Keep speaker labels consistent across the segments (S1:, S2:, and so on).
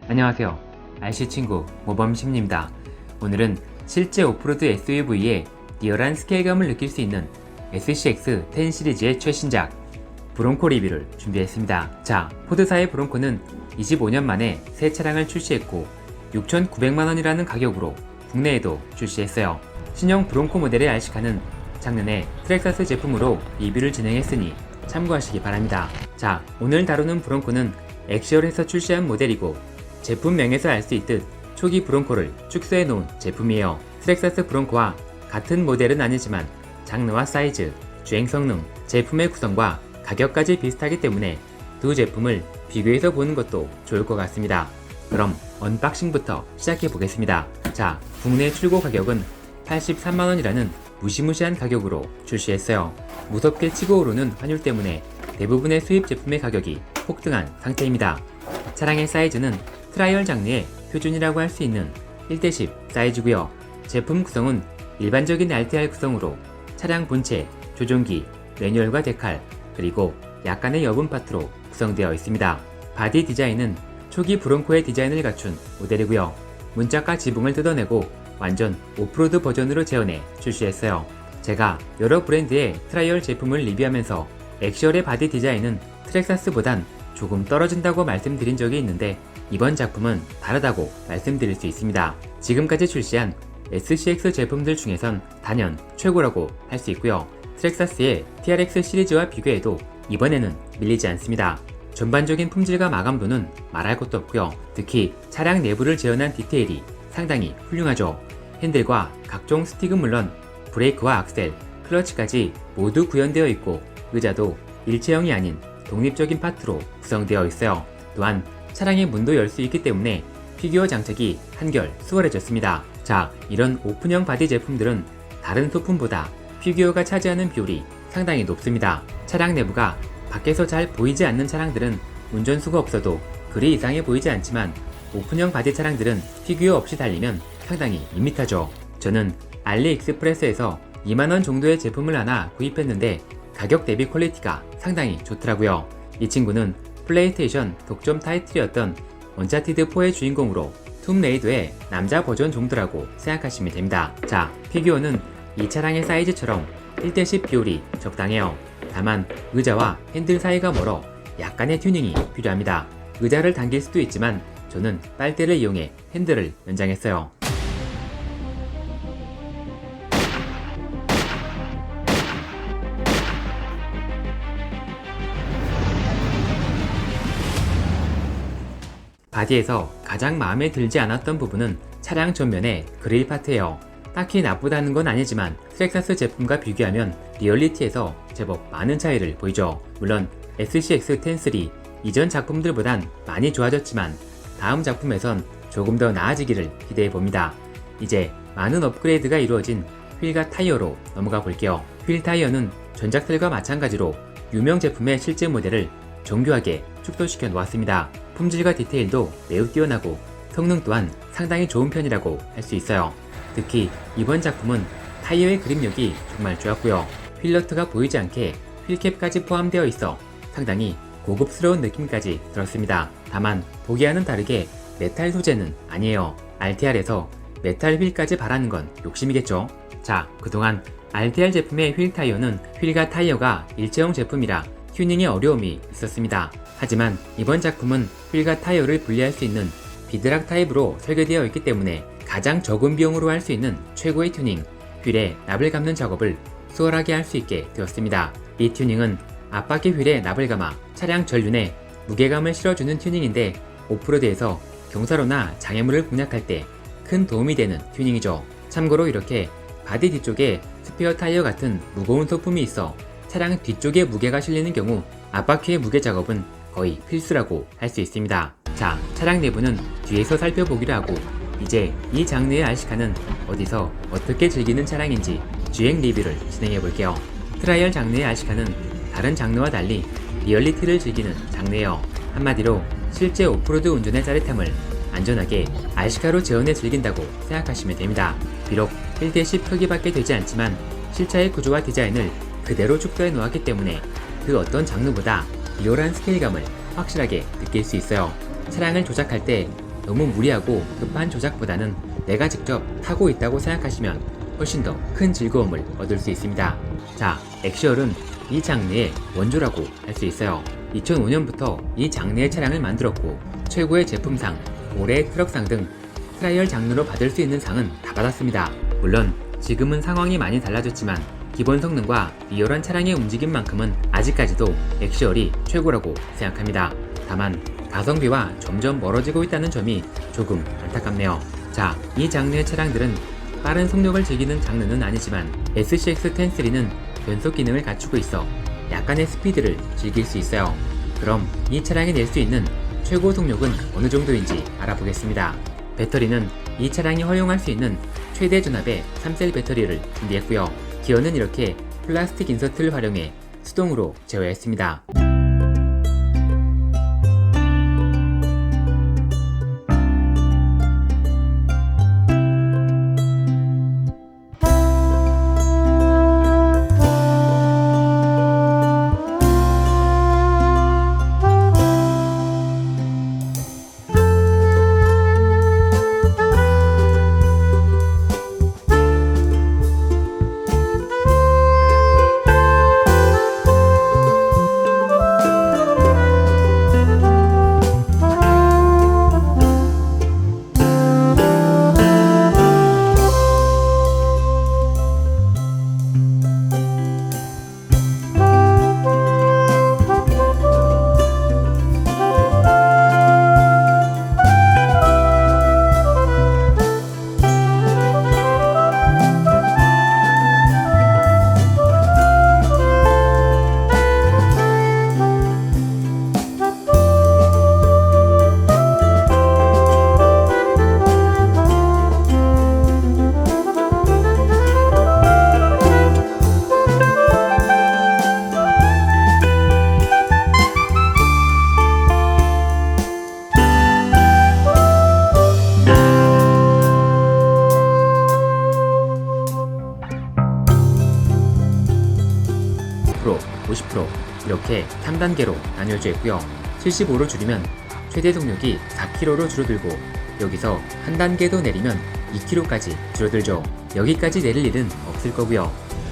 S1: 안녕하세요. RC친구 모범심리입니다. 오늘은 실제 오프로드 SUV의 리얼한 스케일감을 느낄 수 있는 SCX-10 시리즈의 최신작 브론코 리뷰를 준비했습니다. 자, 포드사의 브론코는 25년 만에 새 차량을 출시했고 6,900만원이라는 가격으로 국내에도 출시했어요. 신형 브론코 모델의 RC카는 작년에 트랙사스 제품으로 리뷰를 진행했으니 참고하시기 바랍니다. 자, 오늘 다루는 브론코는 엑시얼에서 출시한 모델이고 제품명에서 알 수 있듯 초기 브론코를 축소해 놓은 제품이에요. 트랙사스 브론코와 같은 모델은 아니지만 장르와 사이즈, 주행 성능, 제품의 구성과 가격까지 비슷하기 때문에 두 제품을 비교해서 보는 것도 좋을 것 같습니다. 그럼 언박싱부터 시작해 보겠습니다. 자, 국내 출고 가격은 83만원이라는 무시무시한 가격으로 출시했어요. 무섭게 치고 오르는 환율 때문에 대부분의 수입 제품의 가격이 폭등한 상태입니다. 차량의 사이즈는 트라이얼 장르의 표준이라고 할 수 있는 1:10 사이즈고요. 제품 구성은 일반적인 RTR 구성으로 차량 본체, 조종기, 매뉴얼과 데칼, 그리고 약간의 여분 파트로 구성되어 있습니다. 바디 디자인은 초기 브론코의 디자인을 갖춘 모델이고요. 문짝과 지붕을 뜯어내고 완전 오프로드 버전으로 재현해 출시했어요. 제가 여러 브랜드의 트라이얼 제품을 리뷰하면서 엑시얼의 바디 디자인은 트랙사스보단 조금 떨어진다고 말씀드린 적이 있는데 이번 작품은 다르다고 말씀드릴 수 있습니다. 지금까지 출시한 SCX 제품들 중에선 단연 최고라고 할 수 있고요. 트랙사스의 TRX 시리즈와 비교해도 이번에는 밀리지 않습니다. 전반적인 품질과 마감도는 말할 것도 없고요. 특히 차량 내부를 재현한 디테일이 상당히 훌륭하죠. 핸들과 각종 스틱은 물론 브레이크와 악셀, 클러치까지 모두 구현되어 있고 의자도 일체형이 아닌 독립적인 파트로 구성되어 있어요. 또한 차량의 문도 열 수 있기 때문에 피규어 장착이 한결 수월해졌습니다. 자, 이런 오픈형 바디 제품들은 다른 소품보다 피규어가 차지하는 비율이 상당히 높습니다. 차량 내부가 밖에서 잘 보이지 않는 차량들은 운전수가 없어도 그리 이상해 보이지 않지만 오픈형 바디 차량들은 피규어 없이 달리면 상당히 밋밋하죠. 저는 알리익스프레스에서 2만원 정도의 제품을 하나 구입했는데 가격 대비 퀄리티가 상당히 좋더라고요. 이 친구는 플레이스테이션 독점 타이틀이었던 언차티드4의 주인공으로 툼레이더의 남자 버전 정도라고 생각하시면 됩니다. 자, 피규어는 이 차량의 사이즈처럼 1:10 비율이 적당해요. 다만 의자와 핸들 사이가 멀어 약간의 튜닝이 필요합니다. 의자를 당길 수도 있지만 저는 빨대를 이용해 핸들을 연장했어요. 바디에서 가장 마음에 들지 않았던 부분은 차량 전면의 그릴 파트예요. 딱히 나쁘다는 건 아니지만 트랙사스 제품과 비교하면 리얼리티에서 제법 많은 차이를 보이죠. 물론 SCX-10 이전 작품들보단 많이 좋아졌지만 다음 작품에선 조금 더 나아지기를 기대해봅니다. 이제 많은 업그레이드가 이루어진 휠과 타이어로 넘어가 볼게요. 휠 타이어는 전작들과 마찬가지로 유명 제품의 실제 모델을 정교하게 축소시켜 놓았습니다. 품질과 디테일도 매우 뛰어나고 성능 또한 상당히 좋은 편이라고 할 수 있어요. 특히 이번 작품은 타이어의 그립력이 정말 좋았고요. 휠너트가 보이지 않게 휠캡까지 포함되어 있어 상당히 고급스러운 느낌까지 들었습니다. 다만 보기와는 다르게 메탈 소재는 아니에요. RTR에서 메탈 휠까지 바라는 건 욕심이겠죠. 자, 그동안 RTR 제품의 휠 타이어는 휠과 타이어가 일체형 제품이라 튜닝에 어려움이 있었습니다. 하지만 이번 작품은 휠과 타이어를 분리할 수 있는 비드락 타입으로 설계되어 있기 때문에 가장 적은 비용으로 할 수 있는 최고의 튜닝, 휠에 납을 감는 작업을 수월하게 할 수 있게 되었습니다. 이 튜닝은 앞바퀴 휠에 납을 감아 차량 전륜에 무게감을 실어주는 튜닝인데 오프로드에서 경사로나 장애물을 공략할 때 큰 도움이 되는 튜닝이죠. 참고로 이렇게 바디 뒤쪽에 스페어 타이어 같은 무거운 소품이 있어 차량 뒤쪽에 무게가 실리는 경우 앞바퀴의 무게 작업은 거의 필수라고 할 수 있습니다. 자, 차량 내부는 뒤에서 살펴보기로 하고 이제 이 장르의 RC카는 어디서 어떻게 즐기는 차량인지 주행 리뷰를 진행해 볼게요. 트라이얼 장르의 RC카는 다른 장르와 달리 리얼리티를 즐기는 장르예요. 한마디로 실제 오프로드 운전의 짜릿함을 안전하게 RC카로 재현해 즐긴다고 생각하시면 됩니다. 비록 1:10 크기밖에 되지 않지만 실차의 구조와 디자인을 그대로 축소해 놓았기 때문에 그 어떤 장르보다 리얼한 스케일감을 확실하게 느낄 수 있어요. 차량을 조작할 때 너무 무리하고 급한 조작보다는 내가 직접 타고 있다고 생각하시면 훨씬 더 큰 즐거움을 얻을 수 있습니다. 자, 엑시얼은 이 장르의 원조라고 할 수 있어요. 2005년부터 이 장르의 차량을 만들었고 최고의 제품상, 올해의 트럭상 등 트라이얼 장르로 받을 수 있는 상은 다 받았습니다. 물론 지금은 상황이 많이 달라졌지만 기본 성능과 리얼한 차량의 움직임만큼은 아직까지도 엑시얼이 최고라고 생각합니다. 다만 가성비와 점점 멀어지고 있다는 점이 조금 안타깝네요. 자, 이 장르의 차량들은 빠른 속력을 즐기는 장르는 아니지만 SCX-10-3는 변속 기능을 갖추고 있어 약간의 스피드를 즐길 수 있어요. 그럼 이 차량이 낼 수 있는 최고 속력은 어느 정도인지 알아보겠습니다. 배터리는 이 차량이 허용할 수 있는 최대 전압의 3셀 배터리를 준비했고요. 기어는 이렇게 플라스틱 인서트를 활용해 수동으로 제어했습니다. 이렇게 3단계로 나뉘어져 있고요. 75로 줄이면 최대 속력이 4km로 줄어들고 여기서 한 단계 더 내리면 2km까지 줄어들죠. 여기까지 내릴 일은 없을 거고요.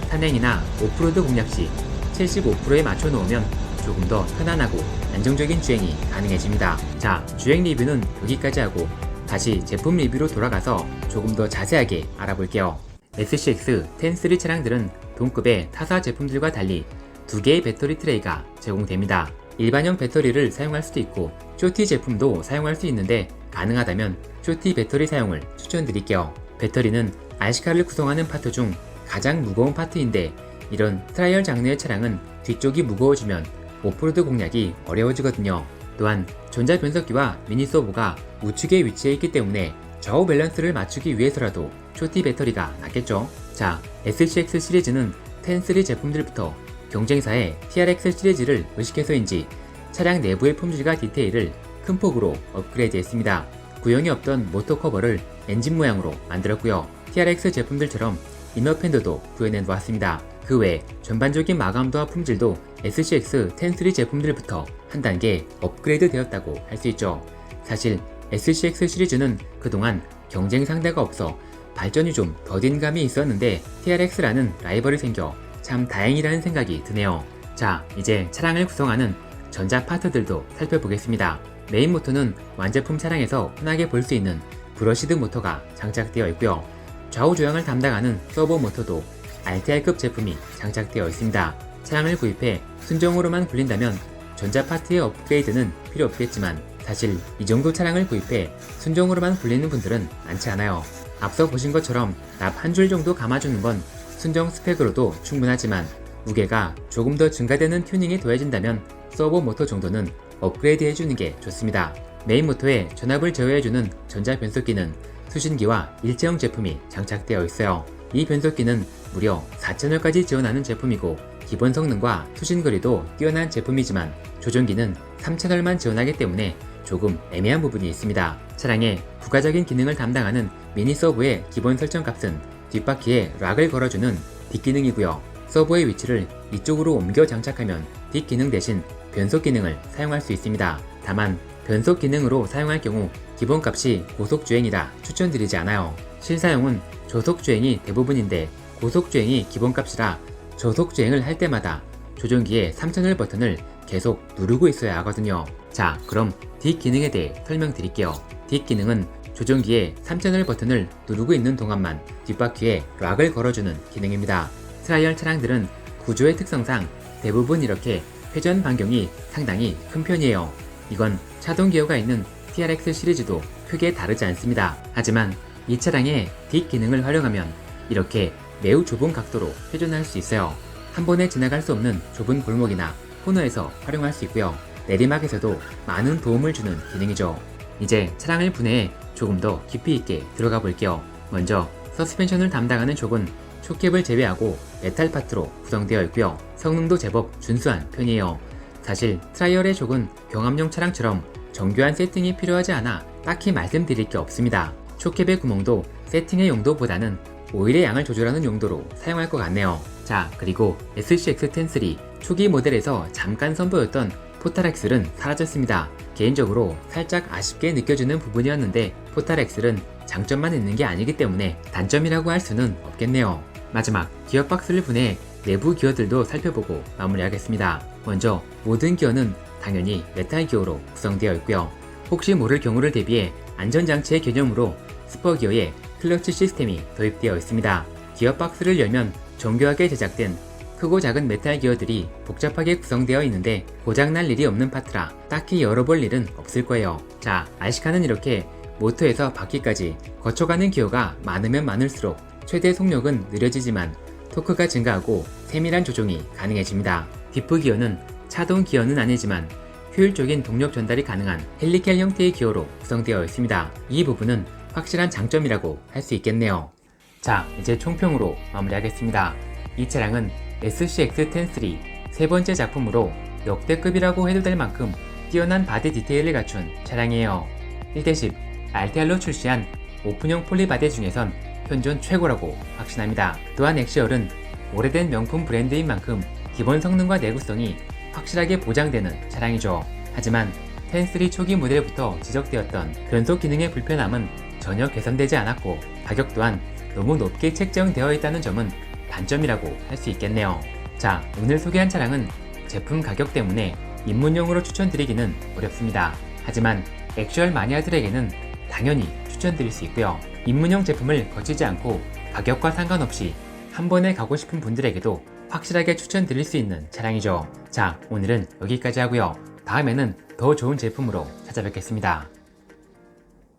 S1: 산행이나 오프로드 공략 시 75%에 맞춰 놓으면 조금 더 편안하고 안정적인 주행이 가능해집니다. 자, 주행 리뷰는 여기까지 하고 다시 제품 리뷰로 돌아가서 조금 더 자세하게 알아볼게요. SCX-10-3 차량들은 동급의 타사 제품들과 달리 두 개의 배터리 트레이가 제공됩니다. 일반형 배터리를 사용할 수도 있고 쇼티 제품도 사용할 수 있는데 가능하다면 쇼티 배터리 사용을 추천드릴게요. 배터리는 RC카를 구성하는 파트 중 가장 무거운 파트인데 이런 트라이얼 장르의 차량은 뒤쪽이 무거워지면 오프로드 공략이 어려워지거든요. 또한 전자 변속기와 미니 서버가 우측에 위치해 있기 때문에 좌우 밸런스를 맞추기 위해서라도 쇼티 배터리가 낫겠죠. 자, SCX 시리즈는 10-3 제품들부터 경쟁사의 TRX 시리즈를 의식해서인지 차량 내부의 품질과 디테일을 큰 폭으로 업그레이드했습니다. 구형이 없던 모터 커버를 엔진 모양으로 만들었고요. TRX 제품들처럼 이너 팬더도 구현해 놓았습니다. 그 외 전반적인 마감도와 품질도 SCX-10-3 제품들부터 한 단계 업그레이드 되었다고 할 수 있죠. 사실 SCX 시리즈는 그동안 경쟁 상대가 없어 발전이 좀 더딘 감이 있었는데 TRX라는 라이벌이 생겨 참 다행이라는 생각이 드네요. 자, 이제 차량을 구성하는 전자 파트들도 살펴보겠습니다. 메인 모터는 완제품 차량에서 흔하게 볼 수 있는 브러시드 모터가 장착되어 있고요. 좌우 조향을 담당하는 서버 모터도 RTR급 제품이 장착되어 있습니다. 차량을 구입해 순정으로만 굴린다면 전자 파트의 업그레이드는 필요 없겠지만 사실 이 정도 차량을 구입해 순정으로만 굴리는 분들은 많지 않아요. 앞서 보신 것처럼 납 한 줄 정도 감아주는 건 순정 스펙으로도 충분하지만 무게가 조금 더 증가되는 튜닝에 더해진다면 서버 모터 정도는 업그레이드 해주는 게 좋습니다. 메인 모터에 전압을 제어해주는 전자 변속기는 수신기와 일체형 제품이 장착되어 있어요. 이 변속기는 무려 4채널까지 지원하는 제품이고 기본 성능과 수신 거리도 뛰어난 제품이지만 조종기는 3채널만 지원하기 때문에 조금 애매한 부분이 있습니다. 차량의 부가적인 기능을 담당하는 미니 서브의 기본 설정 값은 뒷바퀴에 락을 걸어주는 뒷기능이고요. 서버의 위치를 이쪽으로 옮겨 장착하면 뒷기능 대신 변속 기능을 사용할 수 있습니다. 다만 변속 기능으로 사용할 경우 기본값이 고속주행이라 추천드리지 않아요. 실사용은 저속주행이 대부분인데 고속주행이 기본값이라 저속주행을 할 때마다 조종기의 3채널 버튼을 계속 누르고 있어야 하거든요. 자, 그럼 뒷기능에 대해 설명드릴게요. 뒷기능은 조종기의 3채널 버튼을 누르고 있는 동안만 뒷바퀴에 락을 걸어주는 기능입니다. 트라이얼 차량들은 구조의 특성상 대부분 이렇게 회전 반경이 상당히 큰 편이에요. 이건 차동 기어가 있는 TRX 시리즈도 크게 다르지 않습니다. 하지만 이 차량의 뒷기능을 활용하면 이렇게 매우 좁은 각도로 회전할 수 있어요. 한 번에 지나갈 수 없는 좁은 골목이나 코너에서 활용할 수 있고요. 내리막에서도 많은 도움을 주는 기능이죠. 이제 차량을 분해해 조금 더 깊이 있게 들어가 볼게요. 먼저 서스펜션을 담당하는 촉은 촉캡을 제외하고 메탈 파트로 구성되어 있고요. 성능도 제법 준수한 편이에요. 사실 트라이얼의 촉은 경합용 차량처럼 정교한 세팅이 필요하지 않아 딱히 말씀드릴 게 없습니다. 촉캡의 구멍도 세팅의 용도보다는 오일의 양을 조절하는 용도로 사용할 것 같네요. 자, 그리고 SCX-10-3 초기 모델에서 잠깐 선보였던 포탈엑셀은 사라졌습니다. 개인적으로 살짝 아쉽게 느껴지는 부분이었는데 포탈엑셀은 장점만 있는 게 아니기 때문에 단점이라고 할 수는 없겠네요. 마지막 기어박스를 분해 내부 기어들도 살펴보고 마무리하겠습니다. 먼저 모든 기어는 당연히 메탈 기어로 구성되어 있고요. 혹시 모를 경우를 대비해 안전장치의 개념으로 스퍼기어에 클러치 시스템이 도입되어 있습니다. 기어박스를 열면 정교하게 제작된 크고 작은 메탈 기어들이 복잡하게 구성되어 있는데 고장날 일이 없는 파트라 딱히 열어볼 일은 없을 거예요. 자, RC카는 이렇게 모터에서 바퀴까지 거쳐가는 기어가 많으면 많을수록 최대 속력은 느려지지만 토크가 증가하고 세밀한 조종이 가능해집니다. 디프 기어는 차동 기어는 아니지만 효율적인 동력 전달이 가능한 헬리켈 형태의 기어로 구성되어 있습니다. 이 부분은 확실한 장점이라고 할 수 있겠네요. 자, 이제 총평으로 마무리하겠습니다. 이 차량은 SCX-10-3 세 번째 작품으로 역대급이라고 해도 될 만큼 뛰어난 바디 디테일을 갖춘 차량이에요. 1대10 RTR로 출시한 오픈형 폴리바디 중에선 현존 최고라고 확신합니다. 또한 엑시얼은 오래된 명품 브랜드인 만큼 기본 성능과 내구성이 확실하게 보장되는 차량이죠. 하지만 10-3 초기 모델부터 지적되었던 변속 기능의 불편함은 전혀 개선되지 않았고 가격 또한 너무 높게 책정되어 있다는 점은 단점이라고 할 수 있겠네요. 자, 오늘 소개한 차량은 제품 가격 때문에 입문용으로 추천드리기는 어렵습니다. 하지만 액슈얼 마니아들에게는 당연히 추천드릴 수 있고요. 입문용 제품을 거치지 않고 가격과 상관없이 한 번에 가고 싶은 분들에게도 확실하게 추천드릴 수 있는 차량이죠. 자, 오늘은 여기까지 하고요. 다음에는 더 좋은 제품으로 찾아뵙겠습니다.